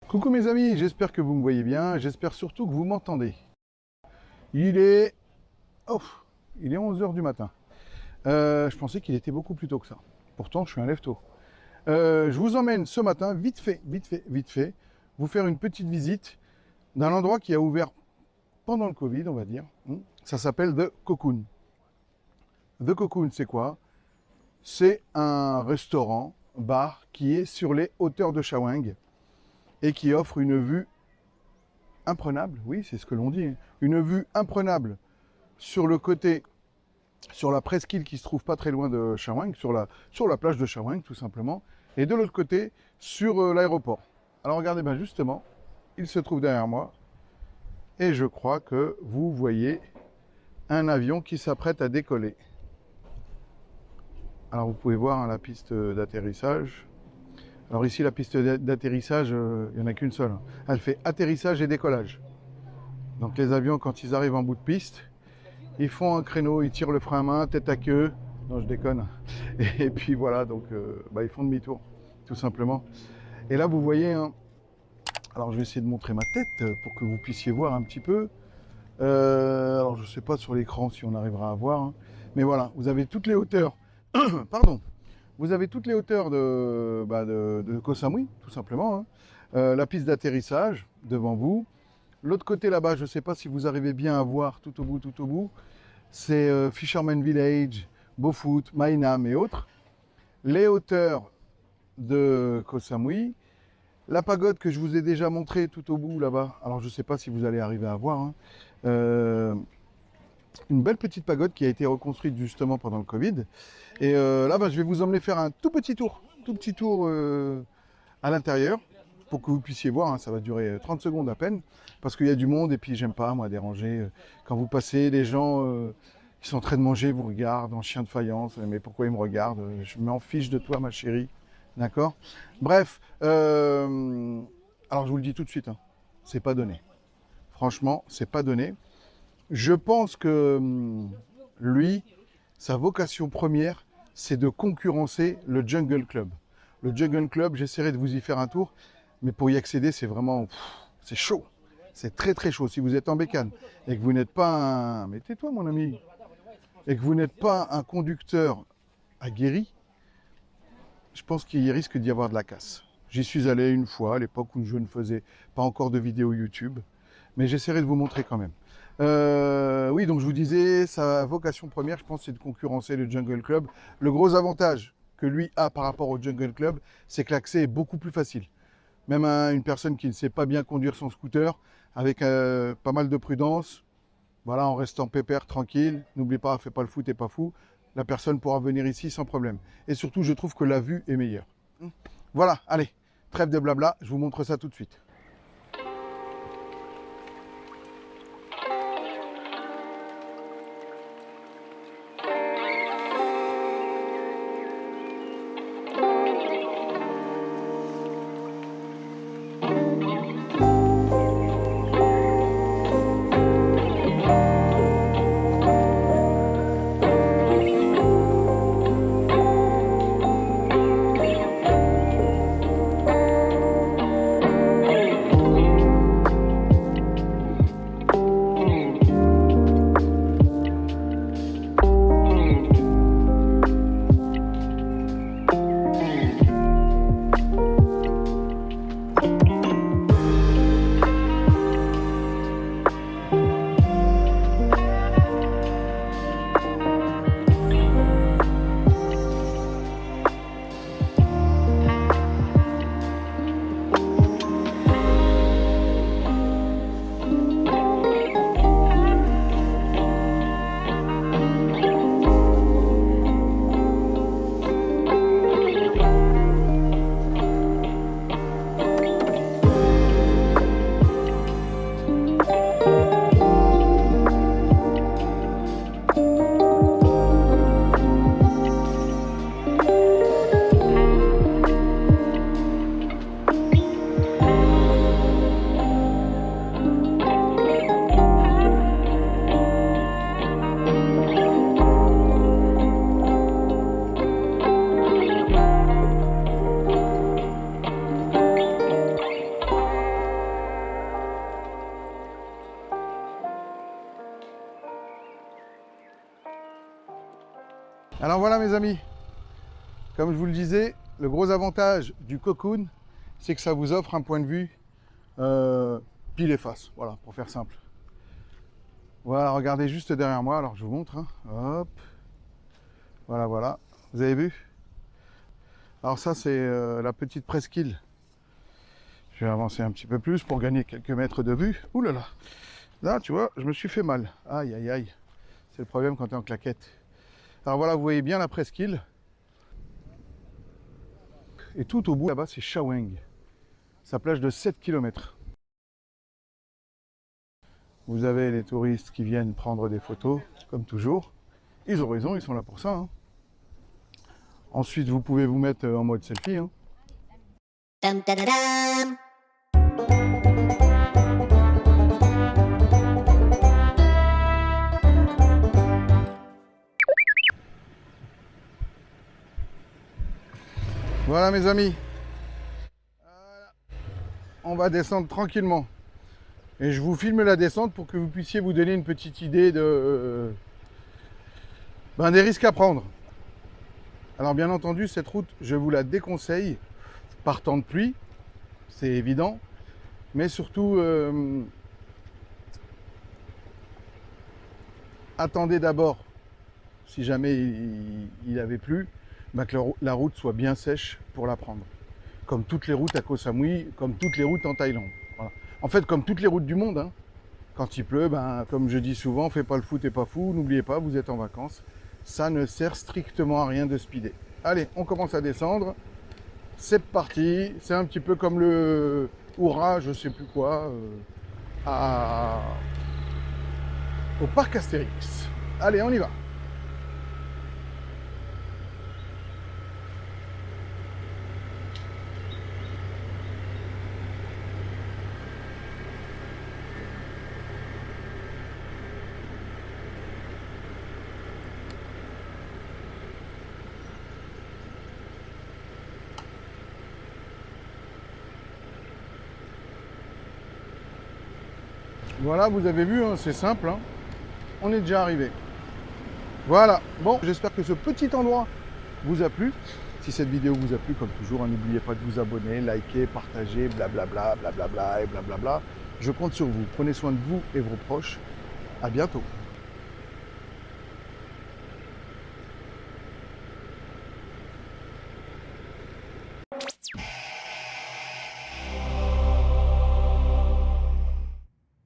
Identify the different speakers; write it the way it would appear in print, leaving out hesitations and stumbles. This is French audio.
Speaker 1: Coucou mes amis, j'espère que vous me voyez bien, j'espère surtout que vous m'entendez. Il est... Oh, il est 11 h du matin. Je pensais qu'il était beaucoup plus tôt que ça. Pourtant, je suis un lève-tôt. Je vous emmène ce matin, vite fait, vous faire une petite visite d'un endroit qui a ouvert pendant le Covid, on va dire. Ça s'appelle The Cocoon. The Cocoon, c'est quoi? C'est un restaurant, bar, qui est sur les hauteurs de Shawang et qui offre une vue imprenable, oui, c'est ce que l'on dit, une vue imprenable sur le côté, sur la presqu'île qui se trouve pas très loin de Shawang, sur la plage de Shawang tout simplement, et de l'autre côté, sur l'aéroport. Alors regardez bien justement, il se trouve derrière moi, et je crois que vous voyez un avion qui s'apprête à décoller. Alors vous pouvez voir la piste d'atterrissage. Alors ici, la piste d'atterrissage, il n'y en a qu'une seule. Elle fait atterrissage et décollage. Donc les avions, quand ils arrivent en bout de piste, ils font un créneau, ils tirent le frein à main, tête à queue. Non, je déconne. Et puis voilà, donc ils font demi-tour, tout simplement. Et là, vous voyez, alors je vais essayer de montrer ma tête pour que vous puissiez voir un petit peu. Alors je ne sais pas sur l'écran si on arrivera à voir. Mais voilà, vous avez toutes les hauteurs. Pardon. Vous avez toutes les hauteurs de Koh Samui, tout simplement. La piste d'atterrissage devant vous. L'autre côté là-bas, je ne sais pas si vous arrivez bien à voir tout au bout, c'est Fisherman Village, Beaufoot, Maenam et autres. Les hauteurs de Koh Samui. La pagode que je vous ai déjà montrée tout au bout là-bas. Alors je ne sais pas si vous allez arriver à voir. Une belle petite pagode qui a été reconstruite justement pendant le Covid. Et là, je vais vous emmener faire un tout petit tour à l'intérieur pour que vous puissiez voir. Ça va durer 30 secondes à peine parce qu'il y a du monde et puis j'aime pas moi déranger. Quand vous passez, les gens qui sont en train de manger vous regardent en chien de faïence. Mais pourquoi ils me regardent? Je m'en fiche de toi, ma chérie. D'accord? Bref, alors je vous le dis tout de suite, c'est pas donné. Franchement, c'est pas donné. Je pense que lui, sa vocation première, c'est de concurrencer le Jungle Club. Le Jungle Club, j'essaierai de vous y faire un tour, mais pour y accéder, c'est vraiment... c'est chaud. C'est très très chaud. Si vous êtes en bécane et que vous n'êtes pas un... Mais tais-toi mon ami. Et que vous n'êtes pas un conducteur aguerri, je pense qu'il risque d'y avoir de la casse. J'y suis allé une fois, à l'époque où je ne faisais pas encore de vidéos YouTube, mais j'essaierai de vous montrer quand même. Oui, donc je vous disais, sa vocation première, je pense, c'est de concurrencer le Jungle Club. Le gros avantage que lui a par rapport au Jungle Club, c'est que l'accès est beaucoup plus facile. Même une personne qui ne sait pas bien conduire son scooter, avec pas mal de prudence, voilà, en restant pépère, tranquille, n'oublie pas, fais pas le fou, t'es pas fou, la personne pourra venir ici sans problème. Et surtout, je trouve que la vue est meilleure. Voilà, allez, trêve de blabla, je vous montre ça tout de suite. Alors voilà mes amis, comme je vous le disais, le gros avantage du Cocoon, c'est que ça vous offre un point de vue pile et face, voilà, pour faire simple. Voilà, regardez juste derrière moi, alors je vous montre, hein. Hop, voilà, voilà, vous avez vu? Alors ça c'est la petite presqu'île. Je vais avancer un petit peu plus pour gagner quelques mètres de vue. Ouh là là, là tu vois, je me suis fait mal, aïe aïe aïe, c'est le problème quand tu es en claquette. Alors voilà, vous voyez bien la presqu'île. Et tout au bout là-bas, c'est Shaweng, sa plage de 7 km. Vous avez les touristes qui viennent prendre des photos, comme toujours. Ils ont raison, ils sont là pour ça, hein. Ensuite, vous pouvez vous mettre en mode selfie, hein.
Speaker 2: Dum, da, da, dum.
Speaker 1: Voilà mes amis. Voilà. On va descendre tranquillement. Et je vous filme la descente pour que vous puissiez vous donner une petite idée de, des risques à prendre. Alors bien entendu, cette route, je vous la déconseille par temps de pluie, c'est évident. Mais surtout, attendez d'abord, si jamais il avait plu, que la route soit bien sèche pour la prendre. Comme toutes les routes à Koh Samui, comme toutes les routes en Thaïlande. Voilà. En fait, comme toutes les routes du monde, hein. Quand il pleut, comme je dis souvent, fais pas le fou, t'es pas fou, n'oubliez pas, vous êtes en vacances. Ça ne sert strictement à rien de speeder. Allez, on commence à descendre. C'est parti. C'est un petit peu comme le Oura, je sais plus quoi, au parc Astérix. Allez, on y va. Voilà, vous avez vu, hein, c'est simple, hein. On est déjà arrivé. Voilà, bon, j'espère que ce petit endroit vous a plu. Si cette vidéo vous a plu, comme toujours, n'oubliez pas de vous abonner, liker, partager, blablabla, blablabla et blablabla. Je compte sur vous. Prenez soin de vous et vos proches. À bientôt.